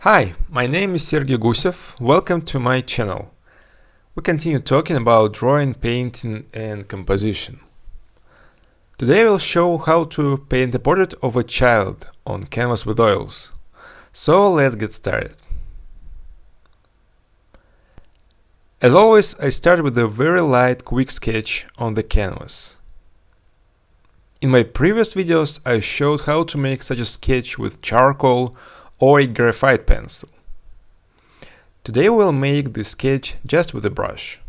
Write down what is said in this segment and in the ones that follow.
Hi, my name is Sergey Gusev. Welcome to my channel. We continue talking about drawing, painting and composition. Today I will show how to paint a portrait of a child on canvas with oils. So let's get started. As always, I start with a very light quick sketch on the canvas. In my previous videos I showed how to make such a sketch with charcoal or a graphite pencil. Today we'll make the sketch just with a brush.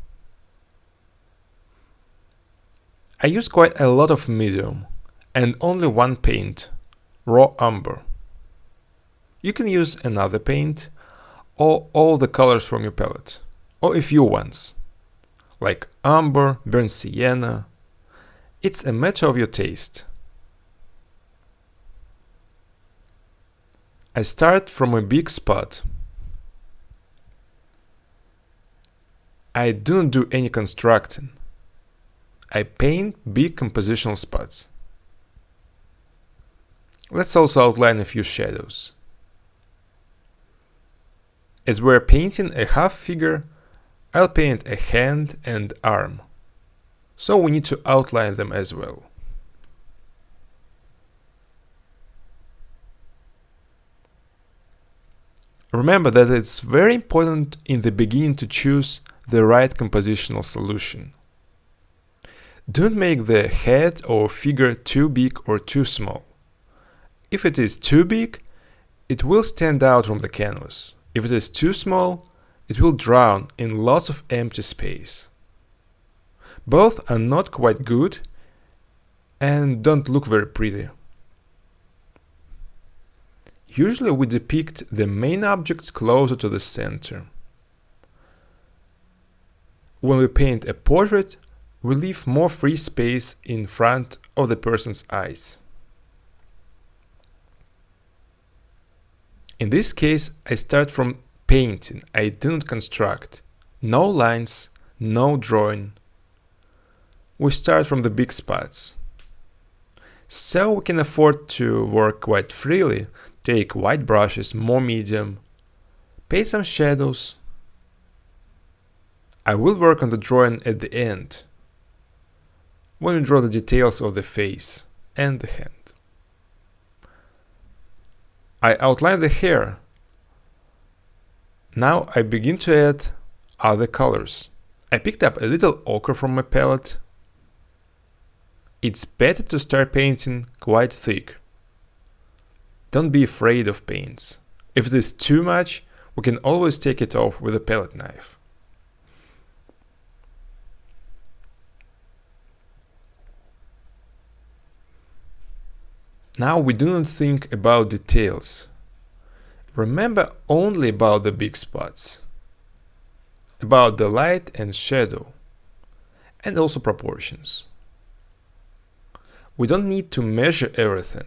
I use quite a lot of medium and only one paint, raw umber. You can use another paint or all the colors from your palette, or a few ones, like umber, burnt sienna. It's a matter of your taste. I start from a big spot. I don't do any constructing. I paint big compositional spots. Let's also outline a few shadows. As we're painting a half figure, I'll paint a hand and arm, so we need to outline them as well. Remember that it's very important in the beginning to choose the right compositional solution. Don't make the head or figure too big or too small. If it is too big, it will stand out from the canvas. If it is too small, it will drown in lots of empty space. Both are not quite good and don't look very pretty. Usually we depict the main objects closer to the center. When we paint a portrait, we leave more free space in front of the person's eyes. In this case, I start from painting. I don't construct. No lines, no drawing. We start from the big spots. So we can afford to work quite freely, take white brushes, more medium, paint some shadows. I will work on the drawing at the end, when we draw the details of the face and the hand. I outline the hair. Now I begin to add other colors. I picked up a little ochre from my palette. It's better to start painting quite thick. Don't be afraid of paints. If it is too much, we can always take it off with a palette knife. Now we do not think about details. Remember only about the big spots, about the light and shadow, and also proportions. We don't need to measure everything.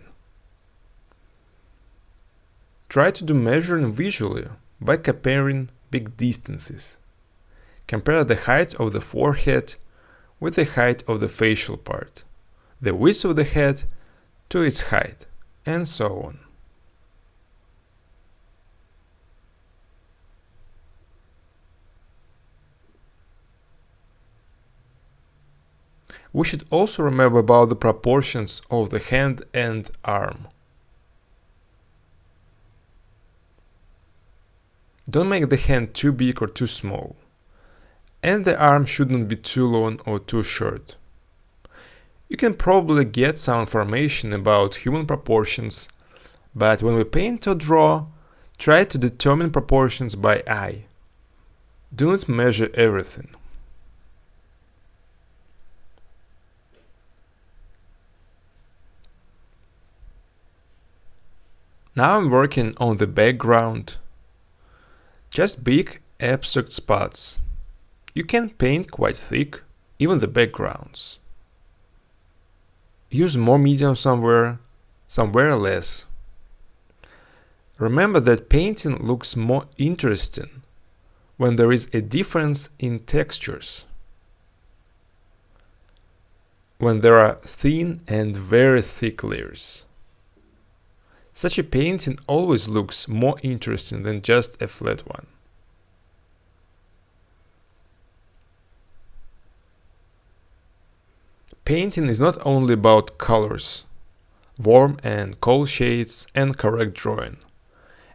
Try to do measuring visually by comparing big distances. Compare the height of the forehead with the height of the facial part, the width of the head to its height, and so on. We should also remember about the proportions of the hand and arm. Don't make the hand too big or too small, and the arm shouldn't be too long or too short. You can probably get some information about human proportions, but when we paint or draw, try to determine proportions by eye. Do not measure everything. Now I'm working on the background. Just big abstract spots. You can paint quite thick, even the backgrounds. Use more medium somewhere less. Remember that painting looks more interesting when there is a difference in textures. When there are thin and very thick layers. Such a painting always looks more interesting than just a flat one. Painting is not only about colors, warm and cold shades, and correct drawing.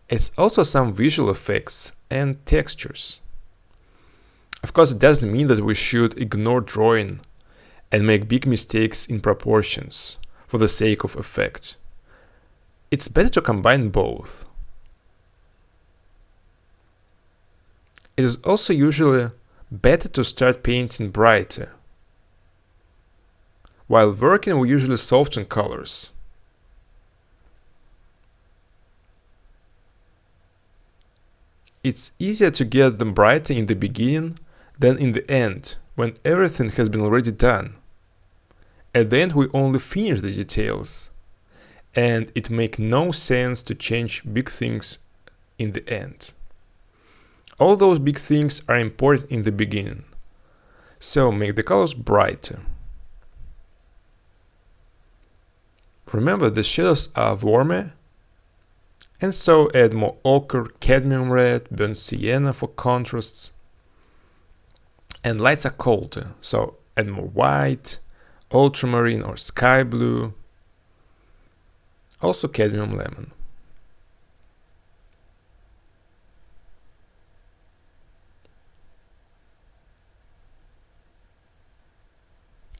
It's also some visual effects and textures. Of course, it doesn't mean that we should ignore drawing and make big mistakes in proportions for the sake of effect. It's better to combine both. It is also usually better to start painting brighter. While working, we usually soften colors. It's easier to get them brighter in the beginning than in the end, when everything has been already done. At the end, we only finish the details, and it makes no sense to change big things in the end. All those big things are important in the beginning, so make the colors brighter. Remember, the shadows are warmer, and so add more ochre, cadmium red, burnt sienna for contrasts. And lights are colder, so add more white, ultramarine or sky blue, also cadmium lemon.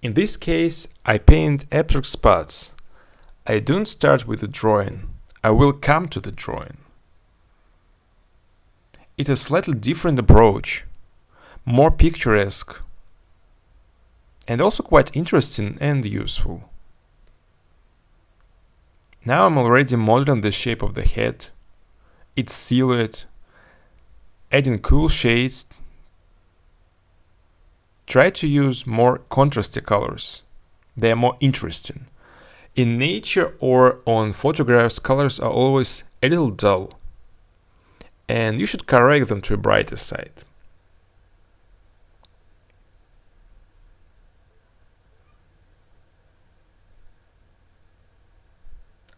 In this case, I paint abstract spots. I don't start with the drawing. I will come to the drawing. It's a slightly different approach, more picturesque, and also quite interesting and useful. Now I'm already modeling the shape of the head, its silhouette, adding cool shades. Try to use more contrasty colors. They are more interesting. In nature or on photographs, colors are always a little dull, and you should correct them to a brighter side.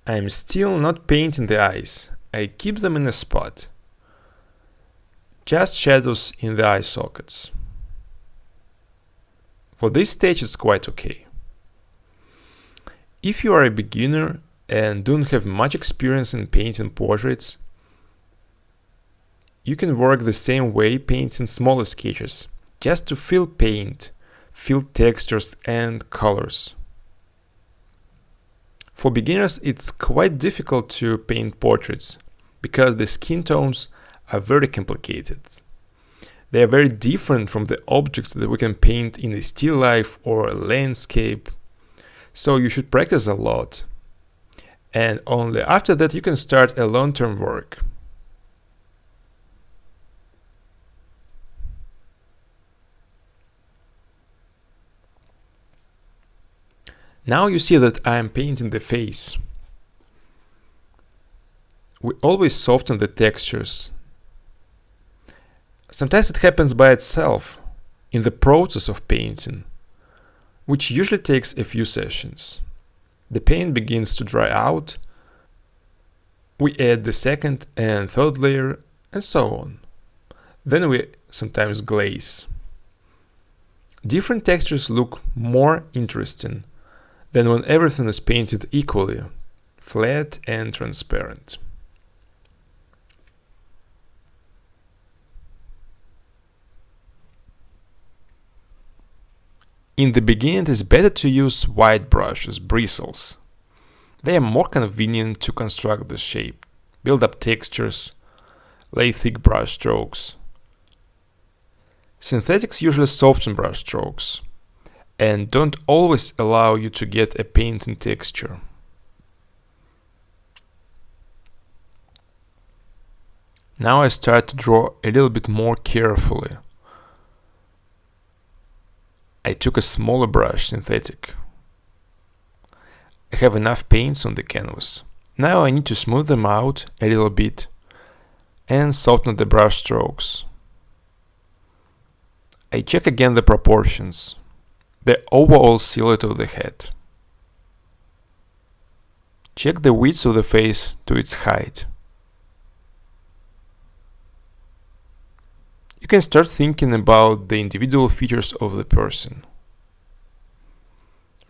I'm still not painting the eyes. I keep them in a spot. Just shadows in the eye sockets. For this stage it's quite okay. If you are a beginner and don't have much experience in painting portraits, you can work the same way painting smaller sketches, just to feel paint, feel textures and colors. For beginners, it's quite difficult to paint portraits because the skin tones are very complicated. They are very different from the objects that we can paint in a still life or a landscape. So you should practice a lot, and only after that you can start a long-term work. Now you see that I am painting the face. We always soften the textures. Sometimes it happens by itself, in the process of painting, which usually takes a few sessions. The paint begins to dry out, we add the second and third layer, and so on. Then we sometimes glaze. Different textures look more interesting than when everything is painted equally, flat and transparent. In the beginning, it is better to use wide brushes, bristles. They are more convenient to construct the shape, build up textures, lay thick brush strokes. Synthetics usually soften brush strokes and don't always allow you to get a painting texture. Now I start to draw a little bit more carefully. I took a smaller brush, synthetic. I have enough paints on the canvas. Now I need to smooth them out a little bit and soften the brush strokes. I check again the proportions, the overall silhouette of the head. Check the width of the face to its height. You can start thinking about the individual features of the person.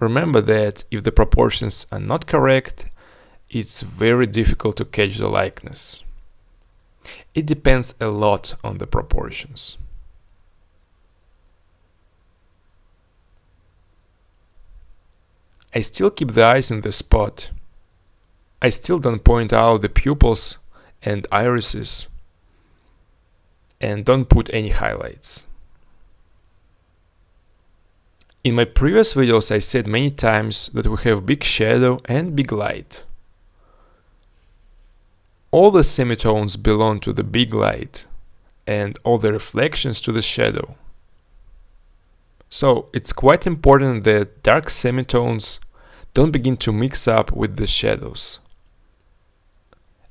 Remember that if the proportions are not correct, it's very difficult to catch the likeness. It depends a lot on the proportions. I still keep the eyes in the spot. I still don't point out the pupils and irises, and don't put any highlights. In my previous videos I said many times that we have big shadow and big light. All the semitones belong to the big light and all the reflections to the shadow. So it's quite important that dark semitones don't begin to mix up with the shadows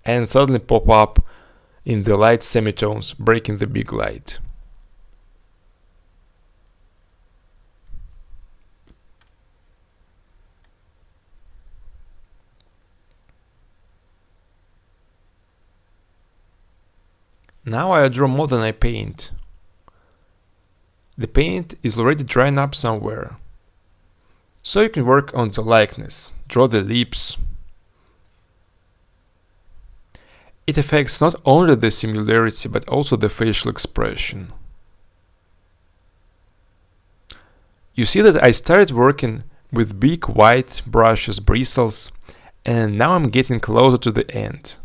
and suddenly pop up in the light semitones, breaking the big light. Now I draw more than I paint. The paint is already drying up somewhere. So you can work on the likeness, draw the lips. It affects not only the similarity but also the facial expression. You see that I started working with big white brushes, bristles, and now I'm getting closer to the end.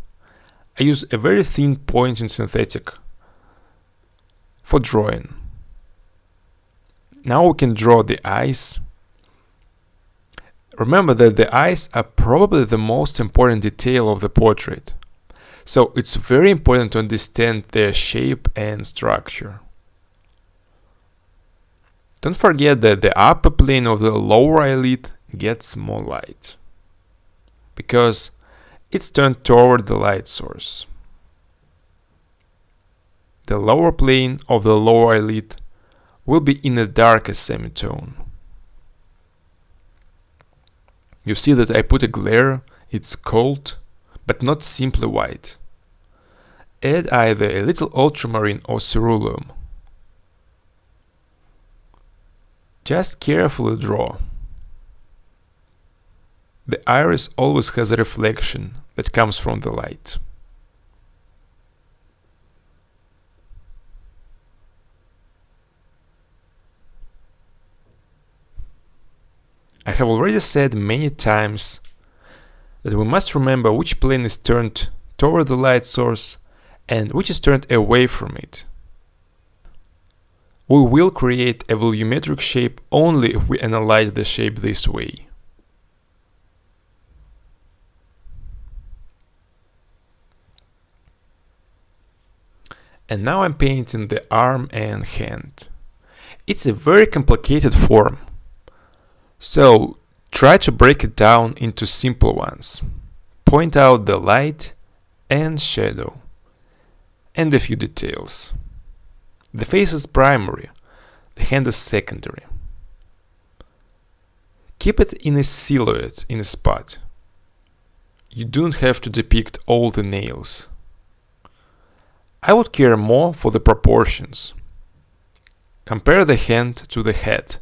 I use a very thin pointing synthetic for drawing. Now we can draw the eyes. Remember that the eyes are probably the most important detail of the portrait, so it's very important to understand their shape and structure. Don't forget that the upper plane of the lower eyelid gets more light, because it's turned toward the light source. The lower plane of the lower eyelid will be in a darker semitone. You see that I put a glare, it's cold, but not simply white. Add either a little ultramarine or ceruleum. Just carefully draw. The iris always has a reflection that comes from the light. I have already said many times that we must remember which plane is turned toward the light source and which is turned away from it. We will create a volumetric shape only if we analyze the shape this way. And now I'm painting the arm and hand. It's a very complicated form, so try to break it down into simple ones. Point out the light and shadow, and a few details. The face is primary, the hand is secondary. Keep it in a silhouette, in a spot. You don't have to depict all the nails. I would care more for the proportions. Compare the hand to the head.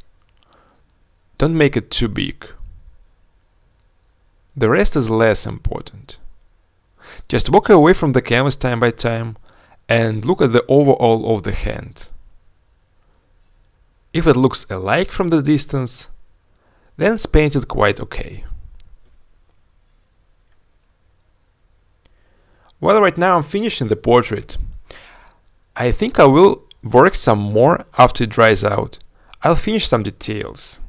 Don't make it too big. The rest is less important. Just walk away from the canvas time by time and look at the overall of the hand. If it looks alike from the distance, then it's painted quite okay. Well, right now I'm finishing the portrait. I think I will work some more after it dries out. I'll finish some details.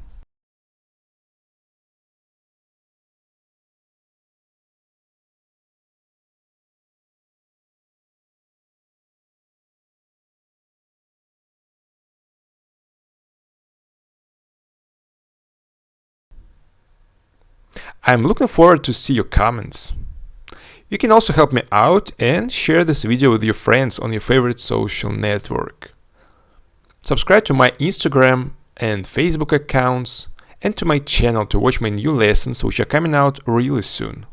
I'm looking forward to see your comments. You can also help me out and share this video with your friends on your favorite social network. Subscribe to my Instagram and Facebook accounts and to my channel to watch my new lessons which are coming out really soon.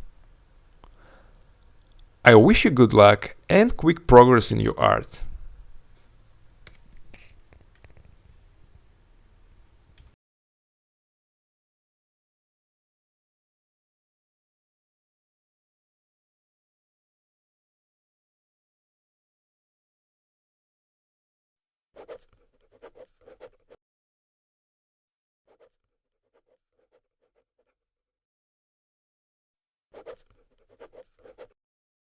I wish you good luck and quick progress in your art.